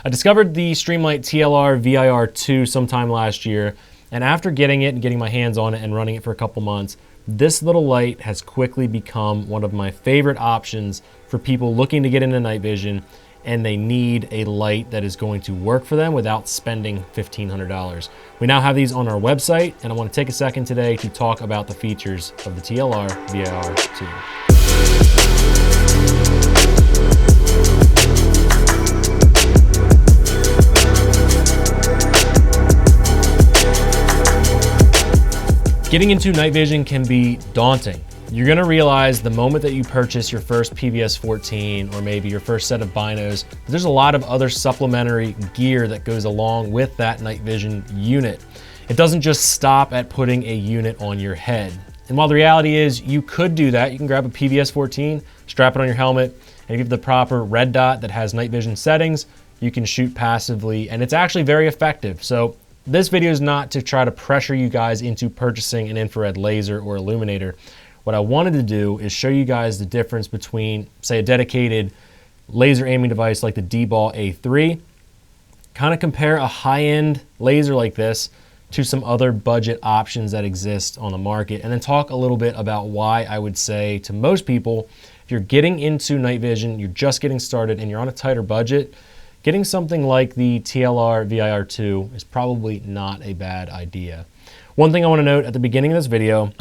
I discovered the Streamlight TLR VIR II sometime last year, and after getting it and getting my hands on it and running it for a couple months, this little light has quickly become one of my favorite options for people looking to get into night vision and they need a light that is going to work for them without spending $1,500. We now have these on our website, and I want to take a second today to talk about the features of the TLR VIR II. Getting into night vision can be daunting. You're gonna realize the moment that you purchase your first PVS 14 or maybe your first set of binos, there's a lot of other supplementary gear that goes along with that night vision unit. It doesn't just stop at putting a unit on your head. And while the reality is you could do that, you can grab a PVS 14, strap it on your helmet, and give the proper red dot that has night vision settings, you can shoot passively, and it's actually very effective. So this video is not to try to pressure you guys into purchasing an infrared laser or illuminator. What I wanted to do is show you guys the difference between, say, a dedicated laser aiming device like the D-Ball A3, kind of compare a high-end laser like this to some other budget options that exist on the market, and then talk a little bit about why I would say to most people, if you're getting into night vision, you're just getting started, and you're on a tighter budget, getting something like the TLR VIR II is probably not a bad idea. One thing I want to note at the beginning of this video,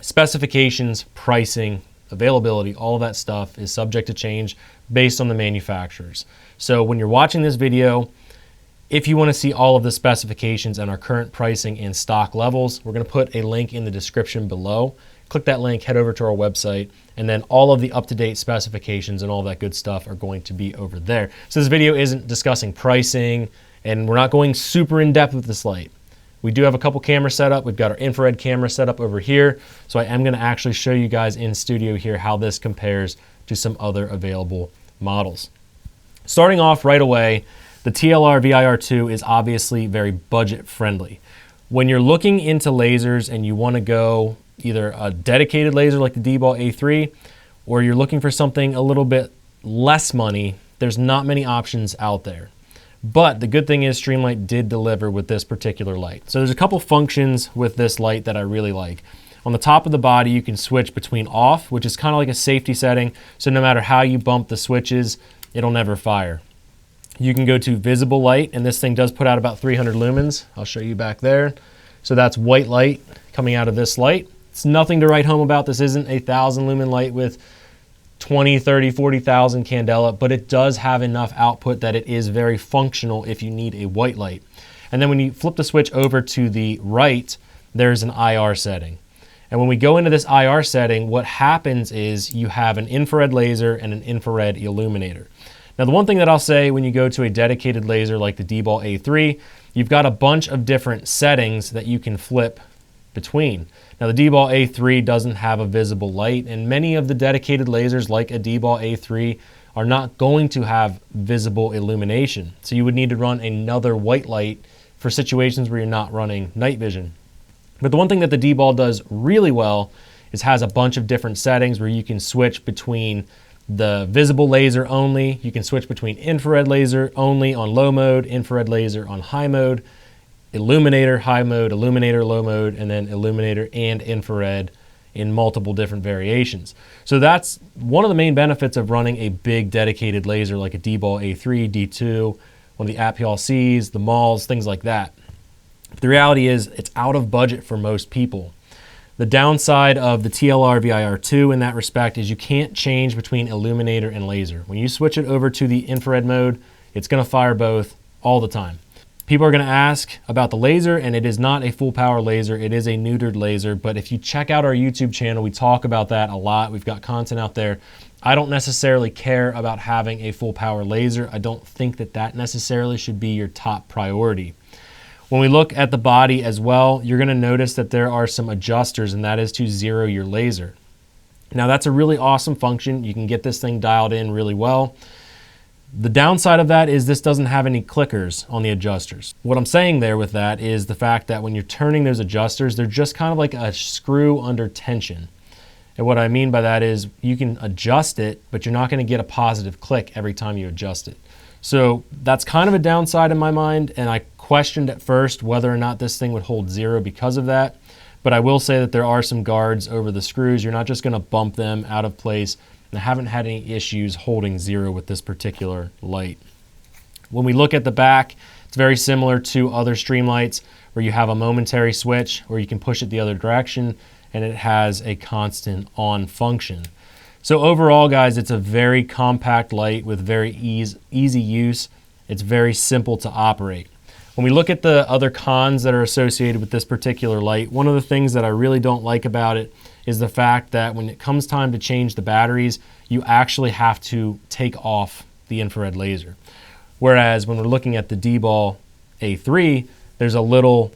specifications, pricing, availability, all of that stuff is subject to change based on the manufacturers. So when you're watching this video, if you want to see all of the specifications and our current pricing and stock levels, we're going to put a link in the description below. Click that link, head over to our website, and then all of the up-to-date specifications and all that good stuff are going to be over there. So this video isn't discussing pricing, and we're not going super in-depth with this light. We do have a couple cameras set up. We've got our infrared camera set up over here. So I am gonna actually show you guys in studio here how this compares to some other available models. Starting off right away, the TLR VIR II is obviously very budget friendly. When you're looking into lasers and you wanna go either a dedicated laser like the D-Ball A3, or you're looking for something a little bit less money, there's not many options out there. But the good thing is Streamlight did deliver with this particular light. So there's a couple functions with this light that I really like. On the top of the body, you can switch between off, which is kind of like a safety setting. So no matter how you bump the switches, it'll never fire. You can go to visible light, and this thing does put out about 300 lumens. I'll show you back there. So that's white light coming out of this light. It's nothing to write home about. This isn't a 1,000 lumen light with 20, 30, 40,000 candela, but it does have enough output that it is very functional if you need a white light. And then when you flip the switch over to the right, there's an IR setting. And when we go into this IR setting, what happens is you have an infrared laser and an infrared illuminator. Now, the one thing that I'll say when you go to a dedicated laser like the D-Ball A3, you've got a bunch of different settings that you can flip between. Now the D-Ball A3 doesn't have a visible light, and many of the dedicated lasers like a D-Ball A3 are not going to have visible illumination. So you would need to run another white light for situations where you're not running night vision. But the one thing that the D-Ball does really well is has a bunch of different settings where you can switch between the visible laser only, you can switch between infrared laser only on low mode, infrared laser on high mode, illuminator high mode, illuminator low mode, and then illuminator and infrared in multiple different variations. So that's one of the main benefits of running a big dedicated laser like a D-Ball A3, D2, one of the APL-Cs, the MALs, things like that. But the reality is it's out of budget for most people. The downside of the TLR VIR II in that respect is you can't change between illuminator and laser. When you switch it over to the infrared mode, it's gonna fire both all the time. People are going to ask about the laser, and it is not a full power laser. It is a neutered laser, but if you check out our YouTube channel, we talk about that a lot. We've got content out there. I don't necessarily care about having a full power laser. I don't think that that necessarily should be your top priority. When we look at the body as well, you're going to notice that there are some adjusters, and that is to zero your laser. Now that's a really awesome function. You can get this thing dialed in really well. The downside of that is this doesn't have any clickers on the adjusters. What I'm saying there with that is the fact that when you're turning those adjusters, they're just kind of like a screw under tension. And what I mean by that is you can adjust it, but you're not going to get a positive click every time you adjust it. So that's kind of a downside in my mind, and I questioned at first whether or not this thing would hold 0 because of that. But I will say that there are some guards over the screws. You're not just going to bump them out of place. And I haven't had any issues holding 0 with this particular light. When we look at the back, it's very similar to other Streamlights where you have a momentary switch or you can push it the other direction, and it has a constant on function. So overall, guys, it's a very compact light with very easy use. It's very simple to operate. When we look at the other cons that are associated with this particular light, one of the things that I really don't like about it is the fact that when it comes time to change the batteries, you actually have to take off the infrared laser. Whereas when we're looking at the D-Ball A3, there's a little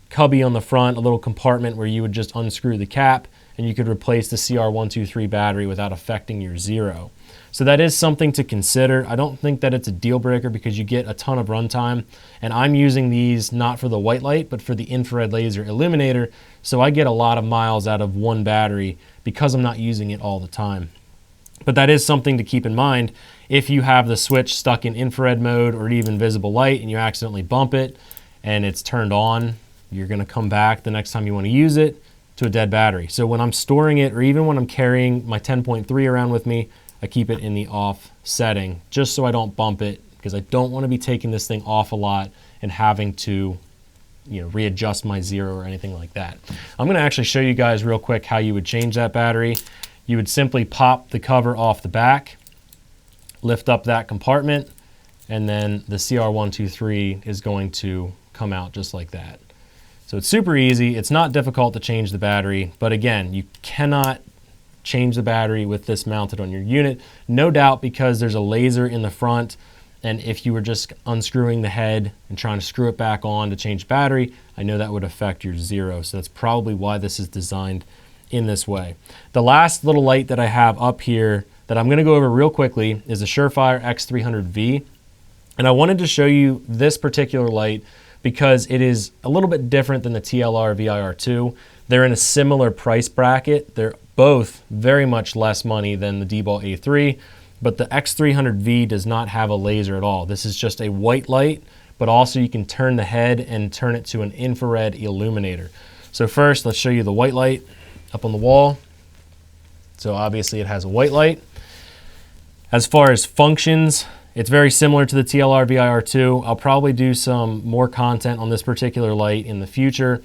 cubby on the front, a little compartment where you would just unscrew the cap and you could replace the CR123 battery without affecting your 0. So that is something to consider. I don't think that it's a deal breaker because you get a ton of runtime, and I'm using these not for the white light, but for the infrared laser illuminator. So I get a lot of miles out of one battery because I'm not using it all the time. But that is something to keep in mind. If you have the switch stuck in infrared mode or even visible light and you accidentally bump it and it's turned on, you're gonna come back the next time you wanna use it to a dead battery. So when I'm storing it, or even when I'm carrying my 10.3 around with me, I keep it in the off setting just so I don't bump it, because I don't want to be taking this thing off a lot and having to, readjust my 0 or anything like that. I'm going to actually show you guys real quick how you would change that battery. You would simply pop the cover off the back, lift up that compartment, and then the CR123 is going to come out just like that. So it's super easy. It's not difficult to change the battery, but again, you cannot change the battery with this mounted on your unit. No doubt, because there's a laser in the front, and if you were just unscrewing the head and trying to screw it back on to change battery, I know that would affect your 0. So that's probably why this is designed in this way. The last little light that I have up here that I'm going to go over real quickly is the Surefire X300V. And I wanted to show you this particular light because it is a little bit different than the TLR VIR II. They're in a similar price bracket. They're both very much less money than the D-Ball A3, but the X300V does not have a laser at all. This is just a white light, but also you can turn the head and turn it to an infrared illuminator. So first, let's show you the white light up on the wall. So obviously it has a white light. As far as functions, it's very similar to the TLR VIR II. I'll probably do some more content on this particular light in the future.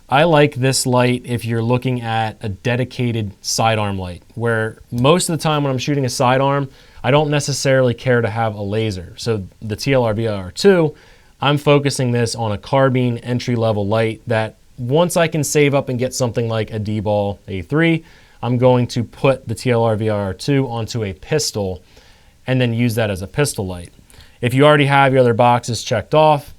I like this light if you're looking at a dedicated sidearm light, where most of the time when I'm shooting a sidearm, I don't necessarily care to have a laser. So the TLR VIR II, I'm focusing this on a carbine entry-level light that once I can save up and get something like a D-Ball A3, I'm going to put the TLR VIR II onto a pistol and then use that as a pistol light. If you already have your other boxes checked off,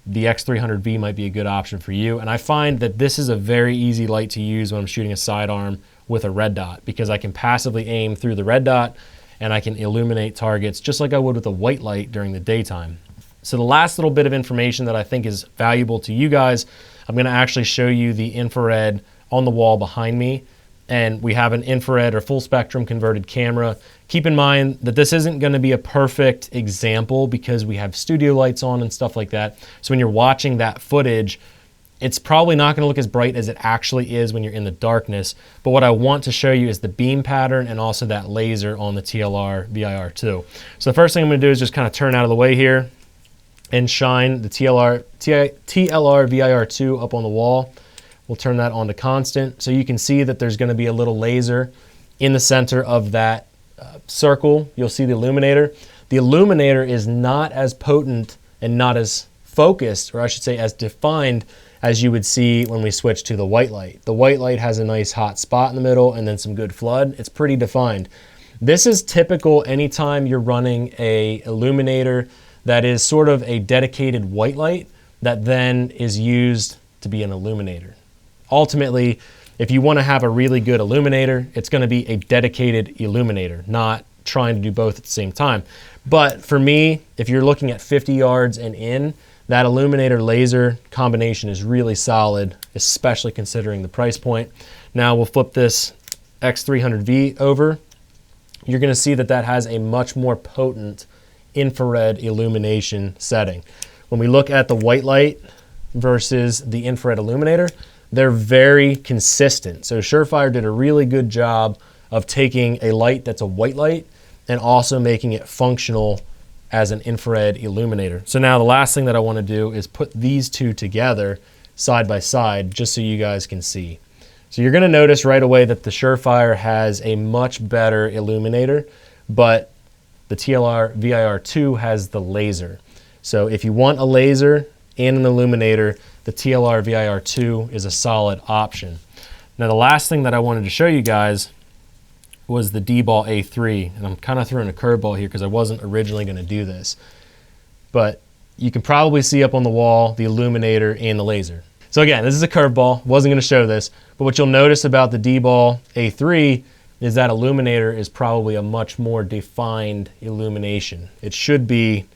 the X300V might be a good option for you. And I find that this is a very easy light to use when I'm shooting a sidearm with a red dot, because I can passively aim through the red dot and I can illuminate targets just like I would with a white light during the daytime. So the last little bit of information that I think is valuable to you guys, I'm gonna actually show you the infrared on the wall behind me. And we have an infrared or full spectrum converted camera. Keep in mind that this isn't gonna be a perfect example because we have studio lights on and stuff like that. So when you're watching that footage, it's probably not gonna look as bright as it actually is when you're in the darkness. But what I want to show you is the beam pattern and also that laser on the TLR VIR II. So the first thing I'm gonna do is just kind of turn out of the way here and shine the TLR VIR II up on the wall. We'll turn that on to constant. So you can see that there's gonna be a little laser in the center of that circle. You'll see the illuminator. The illuminator is not as potent and not as focused, or I should say as defined, as you would see when we switch to the white light. The white light has a nice hot spot in the middle and then some good flood. It's pretty defined. This is typical anytime you're running a illuminator that is sort of a dedicated white light that then is used to be an illuminator. Ultimately, if you want to have a really good illuminator, it's going to be a dedicated illuminator, not trying to do both at the same time. But for me, if you're looking at 50 yards and in, that illuminator laser combination is really solid, especially considering the price point. Now we'll flip this X300V over. You're going to see that that has a much more potent infrared illumination setting. When we look at the white light versus the infrared illuminator, they're very consistent. So Surefire did a really good job of taking a light that's a white light and also making it functional as an infrared illuminator. So now the last thing that I want to do is put these two together side by side just so you guys can see. So you're going to notice right away that the Surefire has a much better illuminator, but the TLR VIR II has the laser. So if you want a laser and an illuminator, the TLR VIR II is a solid option. Now the last thing that I wanted to show you guys was the D-Ball A3, and I'm kind of throwing a curveball here because I wasn't originally going to do this, but you can probably see up on the wall the illuminator and the laser. So again, this is a curveball, wasn't going to show this, but what you'll notice about the D-Ball A3 is that illuminator is probably a much more defined illumination. It should be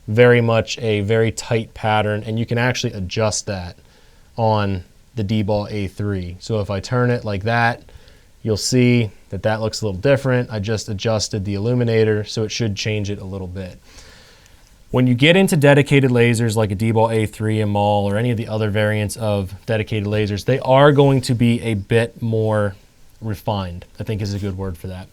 very much a very tight pattern, and you can actually adjust that on the D-Ball A3. So if I turn it like that, you'll see that that looks a little different. I just adjusted the illuminator, so it should change it a little bit. When you get into dedicated lasers like a D-Ball A3, a MAL, or any of the other variants of dedicated lasers, they are going to be a bit more refined, I think is a good word for that.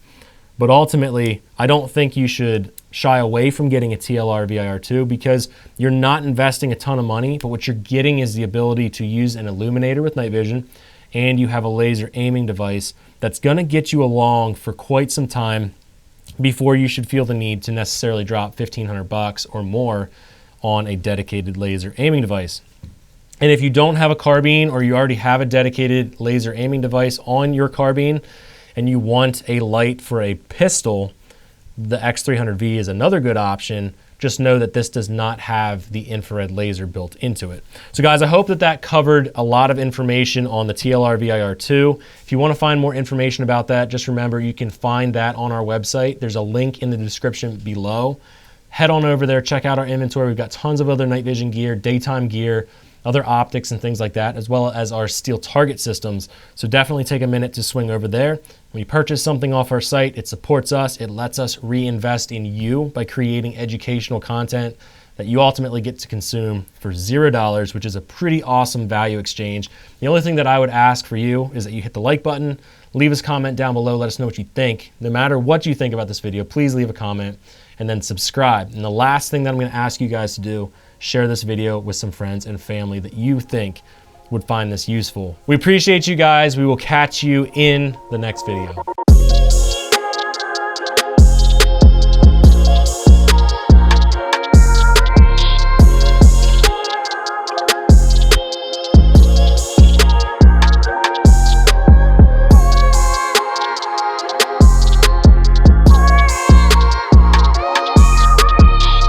But ultimately, I don't think you should shy away from getting a TLR VIR II because you're not investing a ton of money, but what you're getting is the ability to use an illuminator with night vision, and you have a laser aiming device that's going to get you along for quite some time before you should feel the need to necessarily drop $1,500 or more on a dedicated laser aiming device. And if you don't have a carbine or you already have a dedicated laser aiming device on your carbine and you want a light for a pistol, the X300V is another good option. Just know that this does not have the infrared laser built into it. So guys, I hope that that covered a lot of information on the TLR VIR II. If you want to find more information about that, just remember you can find that on our website. There's a link in the description below. Head on over there, check out our inventory. We've got tons of other night vision gear, daytime gear, other optics and things like that, as well as our steel target systems. So definitely take a minute to swing over there. When you purchase something off our site, it supports us. It lets us reinvest in you by creating educational content that you ultimately get to consume for $0, which is a pretty awesome value exchange. The only thing that I would ask for you is that you hit the like button, leave us a comment down below, let us know what you think. No matter what you think about this video, please leave a comment and then subscribe. And the last thing that I'm going to ask you guys to do, share this video with some friends and family that you think would find this useful. We appreciate you guys. We will catch you in the next video.